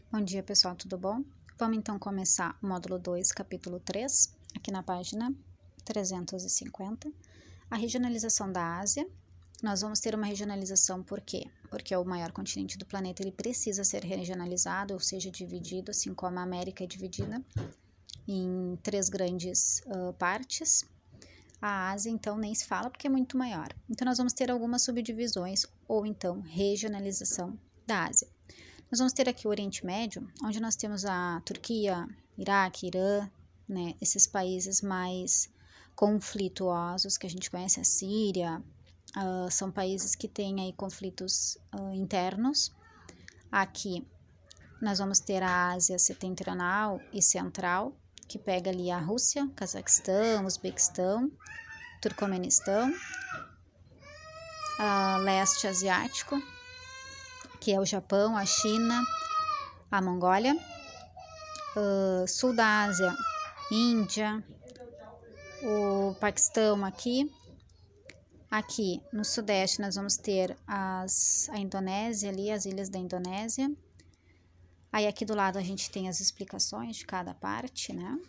Bom dia, pessoal, tudo bom? Vamos então começar o módulo 2, capítulo 3, aqui na página 350. A regionalização da Ásia. Nós vamos ter uma regionalização por quê? Porque é o maior continente do planeta, ele precisa ser regionalizado, ou seja, dividido, assim como a América é dividida em três grandes partes. A Ásia, então, nem se fala porque é muito maior. Então, nós vamos ter algumas subdivisões, ou então regionalização da Ásia. Nós vamos ter aqui o Oriente Médio, onde nós temos a Turquia, Iraque, Irã, né, esses países mais conflituosos que a gente conhece, a Síria, são países que têm aí conflitos internos. Aqui nós vamos ter a Ásia setentrional e central, que pega ali a Rússia, Cazaquistão, Uzbequistão, Turcomenistão, leste asiático, que é o Japão, a China, a Mongólia, sul da Ásia, Índia, o Paquistão aqui no sudeste nós vamos ter a Indonésia ali, as ilhas da Indonésia. Aí aqui do lado a gente tem as explicações de cada parte, né?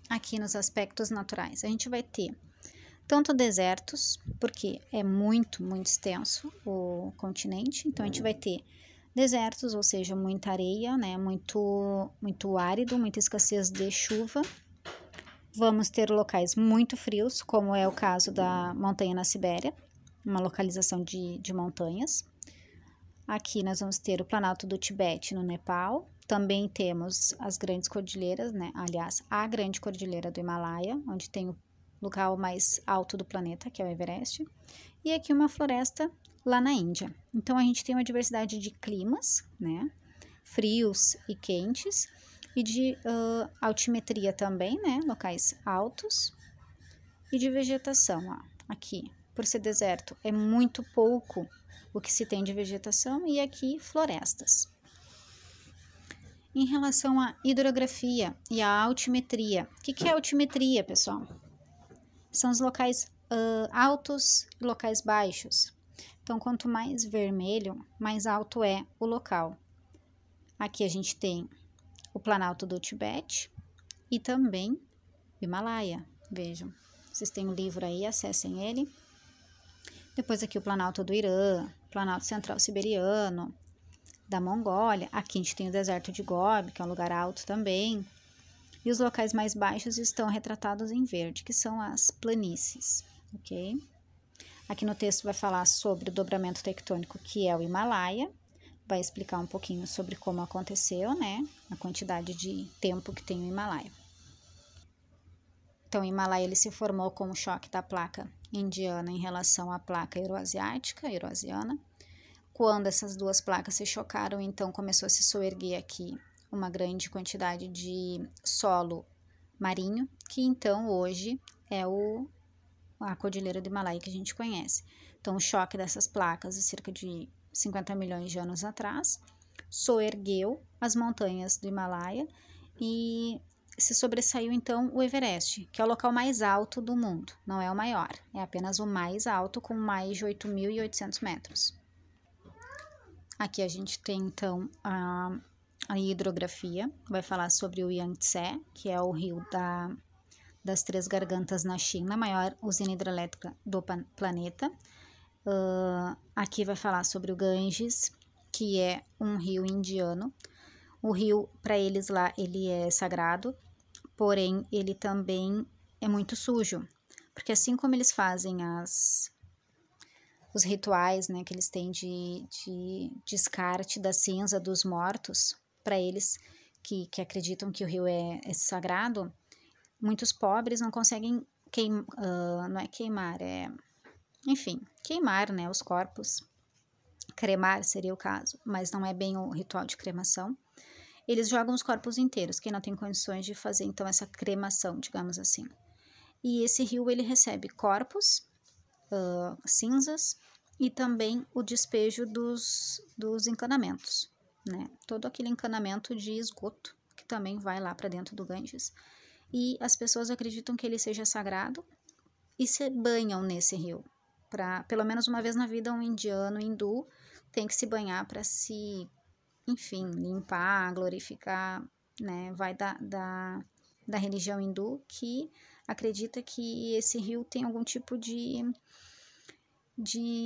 Aqui nos aspectos naturais a gente vai ter tanto desertos, porque é muito extenso o continente, então a gente vai ter desertos, ou seja, muita areia, né, muito árido, muita escassez de chuva. Vamos ter locais muito frios, como é o caso da montanha na Sibéria, uma localização de montanhas. Aqui nós vamos ter o Planalto do Tibete, no Nepal. Também temos as grandes cordilheiras, né, aliás, a grande cordilheira do Himalaia, onde tem o local mais alto do planeta, que é o Everest, e aqui uma floresta lá na Índia. Então, a gente tem uma diversidade de climas, né, frios e quentes, e de altimetria também, né, locais altos, e de vegetação, ó, aqui, por ser deserto, é muito pouco o que se tem de vegetação, e aqui florestas. Em relação à hidrografia e à altimetria, o que é altimetria, pessoal? São os locais altos e locais baixos. Então, quanto mais vermelho, mais alto é o local. Aqui a gente tem o Planalto do Tibete e também o Himalaia. Vejam, vocês têm um livro aí, acessem ele. Depois aqui o Planalto do Irã, Planalto Central Siberiano, da Mongólia. Aqui a gente tem o deserto de Gobi, que é um lugar alto também. E os locais mais baixos estão retratados em verde, que são as planícies, ok? Aqui no texto vai falar sobre o dobramento tectônico, que é o Himalaia, vai explicar um pouquinho sobre como aconteceu, né? A quantidade de tempo que tem o Himalaia. Então, o Himalaia ele se formou com o choque da placa indiana em relação à placa euroasiana. Quando essas duas placas se chocaram, então começou a se soerguer aqui uma grande quantidade de solo marinho, que então hoje é a Cordilheira do Himalaia que a gente conhece. Então, o choque dessas placas, há cerca de 50 milhões de anos atrás, soergueu as montanhas do Himalaia e se sobressaiu então o Everest, que é o local mais alto do mundo, não é o maior, é apenas o mais alto, com mais de 8.800 metros. Aqui a gente tem então a hidrografia, vai falar sobre o Yangtze, que é o rio das Três Gargantas na China, a maior usina hidrelétrica do planeta. Aqui vai falar sobre o Ganges, que é um rio indiano. O rio, para eles lá, ele é sagrado, porém ele também é muito sujo, porque assim como eles fazem os rituais, né, que eles têm de descarte da cinza dos mortos, para eles que acreditam que o rio é sagrado, muitos pobres não conseguem não é queimar, enfim, queimar, né, os corpos, cremar seria o caso, mas não é bem o ritual de cremação. Eles jogam os corpos inteiros, quem não tem condições de fazer então essa cremação, digamos assim. E esse rio ele recebe corpos, cinzas, e também o despejo dos encanamentos, né? Todo aquele encanamento de esgoto que também vai lá para dentro do Ganges. E as pessoas acreditam que ele seja sagrado e se banham nesse rio. Pelo menos uma vez na vida, um indiano hindu tem que se banhar para se enfim, limpar, glorificar, né? Vai da religião hindu, que acredita que esse rio tem algum tipo de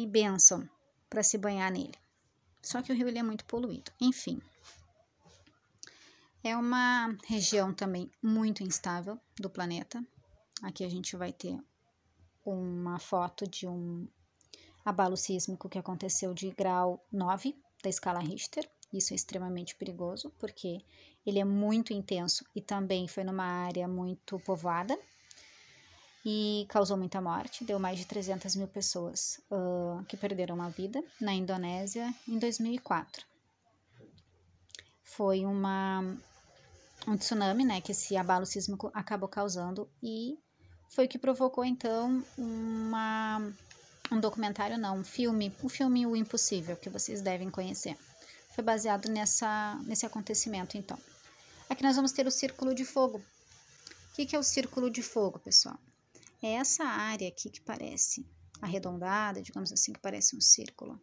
bênção para se banhar nele. Só que o rio ele é muito poluído. Enfim, é uma região também muito instável do planeta. Aqui a gente vai ter uma foto de um abalo sísmico que aconteceu de grau 9 da escala Richter. Isso é extremamente perigoso, porque ele é muito intenso e também foi numa área muito povoada e causou muita morte. Deu mais de 300 mil pessoas que perderam a vida na Indonésia em 2004. Foi um tsunami, né, que esse abalo sísmico acabou causando, e foi o que provocou, então, um documentário, não, um filme, o filme O Impossível, que vocês devem conhecer. Foi baseado nesse acontecimento, então. Aqui nós vamos ter o Círculo de Fogo. O que é o Círculo de Fogo, pessoal? É essa área aqui que parece arredondada, digamos assim, que parece um círculo,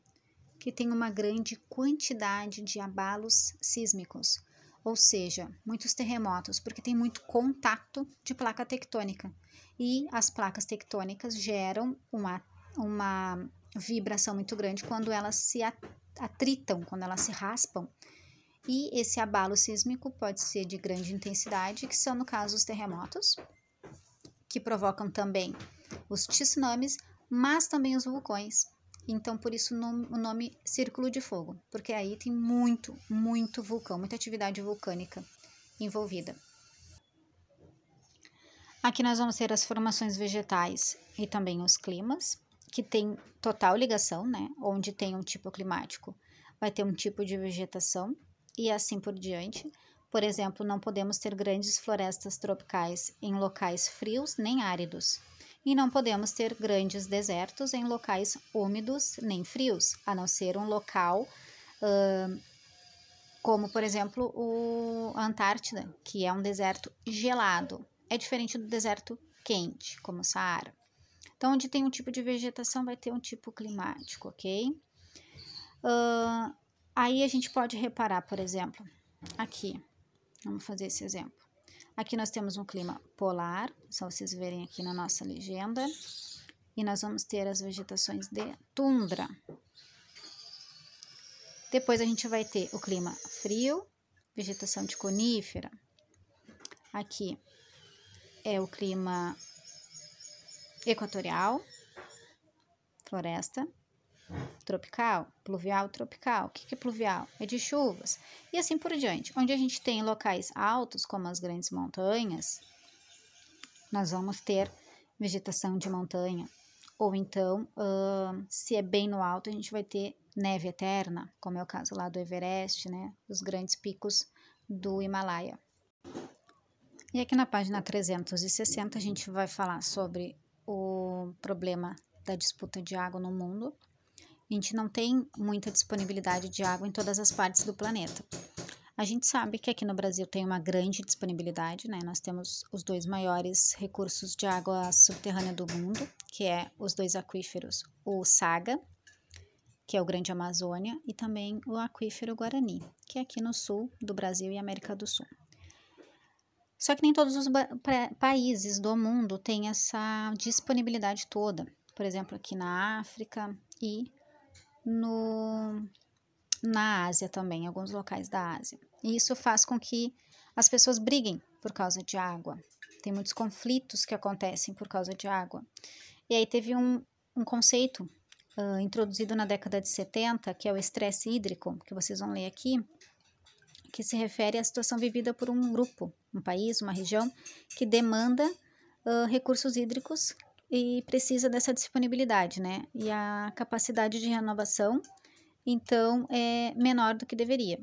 que tem uma grande quantidade de abalos sísmicos, ou seja, muitos terremotos, porque tem muito contato de placa tectônica. E as placas tectônicas geram uma vibração muito grande quando elas se atritam, quando elas se raspam. E esse abalo sísmico pode ser de grande intensidade, que são, no caso, os terremotos, que provocam também os tsunamis, mas também os vulcões. Então, por isso o nome Círculo de Fogo, porque aí tem muito vulcão, muita atividade vulcânica envolvida. Aqui nós vamos ter as formações vegetais e também os climas, que tem total ligação, né? Onde tem um tipo climático, vai ter um tipo de vegetação e assim por diante. Por exemplo, não podemos ter grandes florestas tropicais em locais frios nem áridos. E não podemos ter grandes desertos em locais úmidos nem frios, a não ser um local como, por exemplo, a Antártida, que é um deserto gelado. É diferente do deserto quente, como o Saara. Então, onde tem um tipo de vegetação, vai ter um tipo climático, ok? Aí a gente pode reparar, por exemplo, aqui, vamos fazer esse exemplo. Aqui nós temos um clima polar, só vocês verem aqui na nossa legenda. E nós vamos ter as vegetações de tundra. Depois a gente vai ter o clima frio, vegetação de conífera. Aqui é o clima equatorial, floresta, tropical, pluvial, tropical. O que é pluvial? É de chuvas. E assim por diante. Onde a gente tem locais altos, como as grandes montanhas, nós vamos ter vegetação de montanha. Ou então, se é bem no alto, a gente vai ter neve eterna, como é o caso lá do Everest, né? Os grandes picos do Himalaia. E aqui na página 360 a gente vai falar sobre o problema da disputa de água no mundo. A gente não tem muita disponibilidade de água em todas as partes do planeta. A gente sabe que aqui no Brasil tem uma grande disponibilidade, né? Nós temos os 2 maiores recursos de água subterrânea do mundo, que é os 2 aquíferos, o Saga, que é o Grande Amazônia, e também o aquífero Guarani, que é aqui no sul do Brasil e América do Sul. Só que nem todos os países do mundo têm essa disponibilidade toda. Por exemplo, aqui na África e na Ásia também, em alguns locais da Ásia. E isso faz com que as pessoas briguem por causa de água. Tem muitos conflitos que acontecem por causa de água. E aí teve um conceito introduzido na década de 70, que é o estresse hídrico, que vocês vão ler aqui, que se refere à situação vivida por um grupo, um país, uma região, que demanda recursos hídricos e precisa dessa disponibilidade, né? E a capacidade de renovação, então, é menor do que deveria.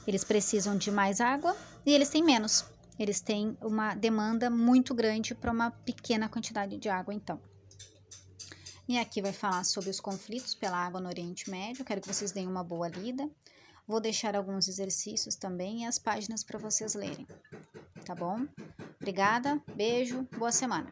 Eles precisam de mais água e eles têm menos. Eles têm uma demanda muito grande para uma pequena quantidade de água, então. E aqui vai falar sobre os conflitos pela água no Oriente Médio. Quero que vocês deem uma boa lida. Vou deixar alguns exercícios também e as páginas para vocês lerem, tá bom? Obrigada, beijo, boa semana.